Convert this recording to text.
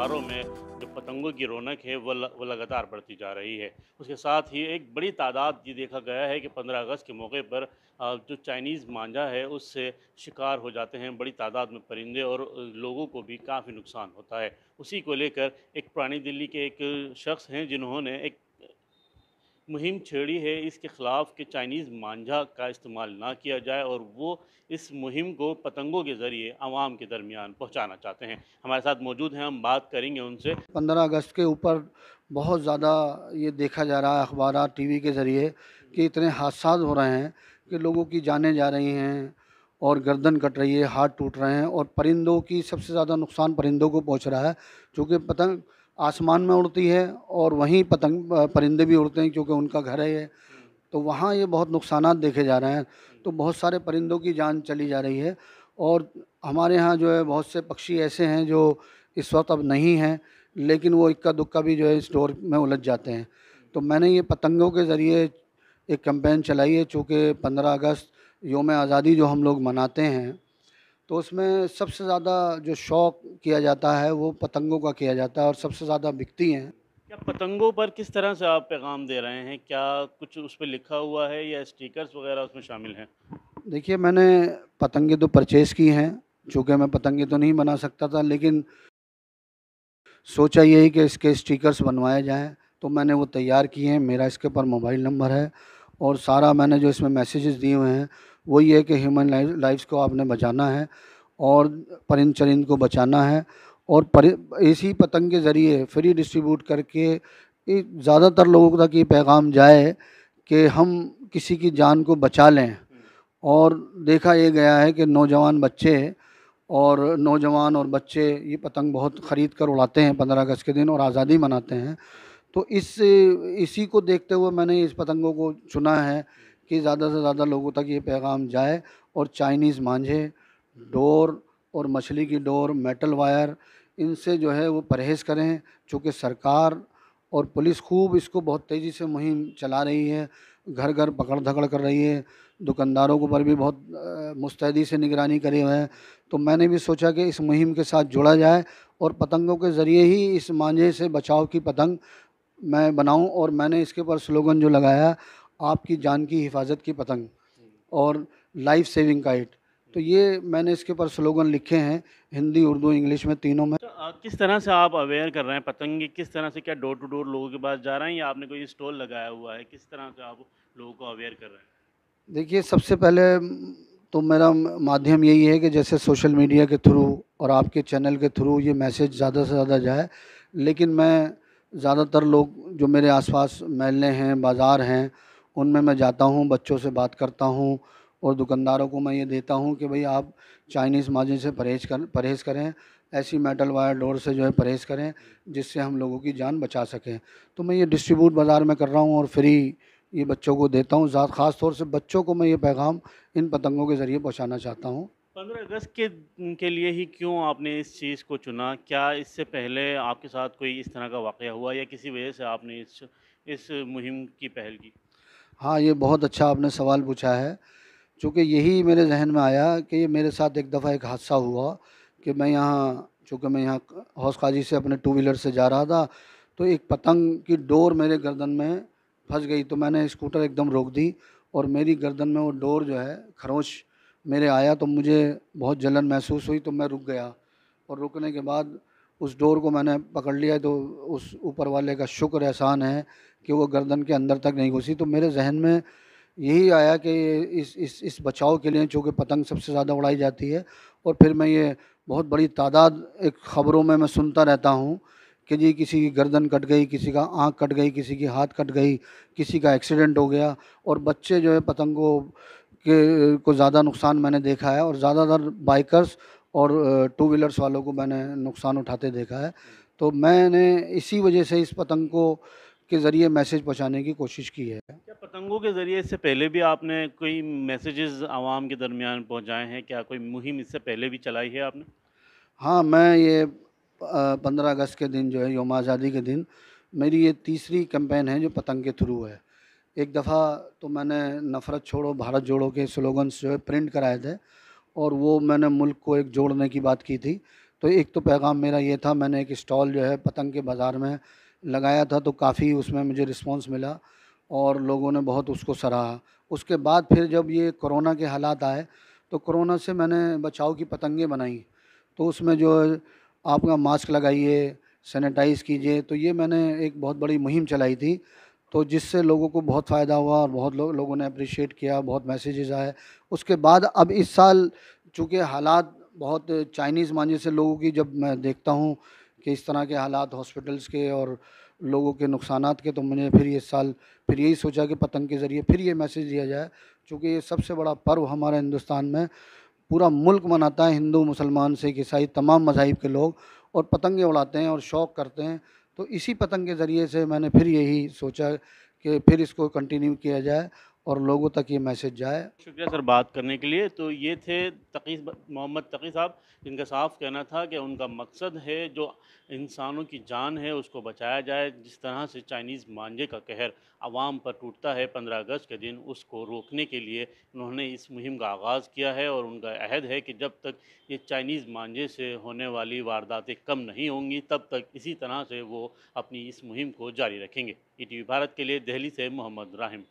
बाज़ारों में जो पतंगों की रौनक है वो लगातार बढ़ती जा रही है। उसके साथ ही एक बड़ी तादाद ये देखा गया है कि 15 अगस्त के मौके पर जो चाइनीज़ मांझा है उससे शिकार हो जाते हैं बड़ी तादाद में परिंदे और लोगों को भी काफ़ी नुकसान होता है। उसी को लेकर एक पुरानी दिल्ली के एक शख्स हैं जिन्होंने एक मुहिम छेड़ी है इसके ख़िलाफ़ कि चाइनीज़ मांझा का इस्तेमाल ना किया जाए और वो इस मुहिम को पतंगों के ज़रिए आवाम के दरमियान पहुंचाना चाहते हैं। हमारे साथ मौजूद हैं, हम बात करेंगे उनसे। 15 अगस्त के ऊपर बहुत ज़्यादा ये देखा जा रहा है अखबारात टीवी के ज़रिए कि इतने हादसा हो रहे हैं कि लोगों की जानें जा रही हैं और गर्दन कट रही है, हाथ टूट रहे हैं और परिंदों की सबसे ज़्यादा नुकसान परिंदों को पहुंच रहा है। क्योंकि पतंग आसमान में उड़ती है और वहीं परिंदे भी उड़ते हैं क्योंकि उनका घर है ये। तो वहाँ ये बहुत नुकसानात देखे जा रहे हैं। तो बहुत सारे परिंदों की जान चली जा रही है और हमारे यहाँ जो है बहुत से पक्षी ऐसे हैं जो इस वक्त अब नहीं हैं, लेकिन वो इक्का दुक्का भी जो है स्टोर में उलझ जाते हैं। तो मैंने ये पतंगों के ज़रिए एक कैंपेन चलाई है, चूँकि 15 अगस्त योम आज़ादी जो हम लोग मनाते हैं, तो उसमें सबसे ज़्यादा जो शौक़ किया जाता है वो पतंगों का किया जाता है और सबसे ज़्यादा बिकती हैं। क्या पतंगों पर किस तरह से आप पैगाम दे रहे हैं? क्या कुछ उस पे लिखा हुआ है या स्टिकर्स वगैरह उसमें शामिल हैं? देखिए, मैंने पतंगे तो परचेज़ की हैं, चूँकि मैं पतंगे तो नहीं बना सकता था, लेकिन सोचा यही कि इसके स्टिकर्स बनवाए जाएँ, तो मैंने वो तैयार किए हैं। मेरा इसके ऊपर मोबाइल नंबर है और सारा मैंने जो इसमें मैसेजेस दिए हुए हैं, वो ये है कि ह्यूमन लाइफ़्स को आपने बचाना है और परिंद चरिंद को बचाना है और इसी पतंग के ज़रिए फ्री डिस्ट्रीब्यूट करके ज़्यादातर लोगों तक ये पैगाम जाए कि हम किसी की जान को बचा लें। और देखा ये गया है कि नौजवान और बच्चे ये पतंग बहुत ख़रीद कर उड़ाते हैं 15 अगस्त के दिन और आज़ादी मनाते हैं। तो इसी को देखते हुए मैंने इस पतंगों को चुना है कि ज़्यादा से ज़्यादा लोगों तक ये पैगाम जाए और चाइनीज़ मांझे, डोर और मछली की डोर, मेटल वायर, इनसे जो है वो परहेज़ करें। चूँकि सरकार और पुलिस खूब इसको बहुत तेज़ी से मुहिम चला रही है, घर घर पकड़-धकड़ कर रही है, दुकानदारों के ऊपर भी बहुत मुस्तैदी से निगरानी करे हुए हैं। तो मैंने भी सोचा कि इस मुहिम के साथ जुड़ा जाए और पतंगों के ज़रिए ही इस मांझे से बचाव की पतंग मैं बनाऊं। और मैंने इसके ऊपर स्लोगन जो लगाया, आपकी जान की हिफाजत की पतंग और लाइफ सेविंग काइट। तो ये मैंने इसके ऊपर स्लोगन लिखे हैं, हिंदी, उर्दू, इंग्लिश में, तीनों में। तो किस तरह से आप अवेयर कर रहे हैं पतंगे किस तरह से क्या डोर टू डोर लोगों के पास जा रहे हैं या आपने कोई स्टॉल लगाया हुआ है? किस तरह से आप लोगों को अवेयर कर रहे हैं? देखिए, सबसे पहले तो मेरा माध्यम यही है कि जैसे सोशल मीडिया के थ्रू और आपके चैनल के थ्रू ये मैसेज ज़्यादा से ज़्यादा जाए। लेकिन मैं ज़्यादातर लोग जो मेरे आसपास मोहल्ले हैं, बाज़ार हैं, उनमें मैं जाता हूँ, बच्चों से बात करता हूँ और दुकानदारों को मैं ये देता हूँ कि भाई आप चाइनीज़ मांझे से परहेज़ करें, ऐसी मेटल वायर डोर से जो है परहेज़ करें, जिससे हम लोगों की जान बचा सकें। तो मैं ये डिस्ट्रीब्यूट बाज़ार में कर रहा हूँ और फ्री ये बच्चों को देता हूँ। ख़ास तौर से बच्चों को मैं ये पैगाम इन पतंगों के ज़रिए पहुँचाना चाहता हूँ। 15 अगस्त के लिए ही क्यों आपने इस चीज़ को चुना? क्या इससे पहले आपके साथ कोई इस तरह का वाक़या हुआ या किसी वजह से आपने इस मुहिम की पहल की? हाँ, ये बहुत अच्छा आपने सवाल पूछा है, चूँकि यही मेरे ज़हन में आया कि मेरे साथ एक दफ़ा एक हादसा हुआ कि चूँकि मैं यहाँ हौस खाजी से अपने टू व्हीलर से जा रहा था, तो एक पतंग की डोर मेरे गर्दन में फँस गई। तो मैंने स्कूटर एकदम रोक दी और मेरी गर्दन में वो डोर जो है खरोंच मेरे आया, तो मुझे बहुत जलन महसूस हुई। तो मैं रुक गया और रुकने के बाद उस डोर को मैंने पकड़ लिया। तो उस ऊपर वाले का शुक्र एहसान है कि वो गर्दन के अंदर तक नहीं घुसी। तो मेरे जहन में यही आया कि इस बचाव के लिए, चूँकि पतंग सबसे ज़्यादा उड़ाई जाती है और फिर मैं ये बहुत बड़ी तादाद एक ख़बरों में मैं सुनता रहता हूँ कि जी किसी की गर्दन कट गई, किसी का आँख कट गई, किसी की हाथ कट गई, किसी का एक्सीडेंट हो गया और बच्चे जो है पतंगों के को ज़्यादा नुकसान मैंने देखा है और ज़्यादातर बाइकर्स और टू व्हीलर्स वालों को मैंने नुकसान उठाते देखा है। तो मैंने इसी वजह से इस पतंग को के ज़रिए मैसेज पहुँचाने की कोशिश की है। क्या पतंगों के ज़रिए इससे पहले भी आपने कोई मैसेजेस आवाम के दरमियान पहुँचाए हैं? क्या कोई मुहिम इससे पहले भी चलाई है आपने? हाँ, मैं ये 15 अगस्त के दिन जो है यौम आज़ादी के दिन मेरी ये तीसरी कैंपेन है जो पतंग के थ्रू है। एक दफ़ा तो मैंने नफ़रत छोड़ो भारत जोड़ो के स्लोगन्स जो है प्रिंट कराए थे और वो मैंने मुल्क को एक जोड़ने की बात की थी। तो एक तो पैगाम मेरा ये था, मैंने एक स्टॉल जो है पतंग के बाज़ार में लगाया था, तो काफ़ी उसमें मुझे रिस्पॉन्स मिला और लोगों ने बहुत उसको सराहा। उसके बाद फिर जब ये कोरोना के हालात आए, तो कोरोना से मैंने बचाव की पतंगें बनाई। तो उसमें जो है आपका मास्क लगाइए, सैनिटाइज़ कीजिए, तो ये मैंने एक बहुत बड़ी मुहिम चलाई थी। तो जिससे लोगों को बहुत फ़ायदा हुआ और बहुत लोगों ने अप्रिशिएट किया, बहुत मैसेजेस आए। उसके बाद अब इस साल चूँकि हालात बहुत चाइनीज़ मांझे से लोगों की जब मैं देखता हूँ कि इस तरह के हालात हॉस्पिटल्स के और लोगों के नुकसानात के, तो मैंने फिर इस साल फिर यही सोचा कि पतंग के ज़रिए फिर ये मैसेज दिया जाए। चूँकि ये सबसे बड़ा पर्व हमारे हिंदुस्तान में पूरा मुल्क मनाता है, हिंदू, मुसलमान, सिख, ईसाई तमाम मज़ाहिब के लोग, और पतंगे उड़ाते हैं और शौक़ करते हैं। तो इसी पतंग के ज़रिए से मैंने फिर यही सोचा कि फिर इसको कंटिन्यू किया जाए और लोगों तक ये मैसेज जाए। शुक्रिया सर बात करने के लिए। तो ये थे मोहम्मद तकी साहब, जिनका साफ कहना था कि उनका मकसद है जो इंसानों की जान है उसको बचाया जाए। जिस तरह से चाइनीज़ मांझे का कहर आवाम पर टूटता है 15 अगस्त के दिन, उसको रोकने के लिए उन्होंने इस मुहिम का आगाज़ किया है और उनका अहद है कि जब तक ये चाइनीज़ मांझे से होने वाली वारदातें कम नहीं होंगी, तब तक इसी तरह से वो अपनी इस मुहिम को जारी रखेंगे। ईटीवी भारत के लिए दिल्ली से मोहम्मद राहिम।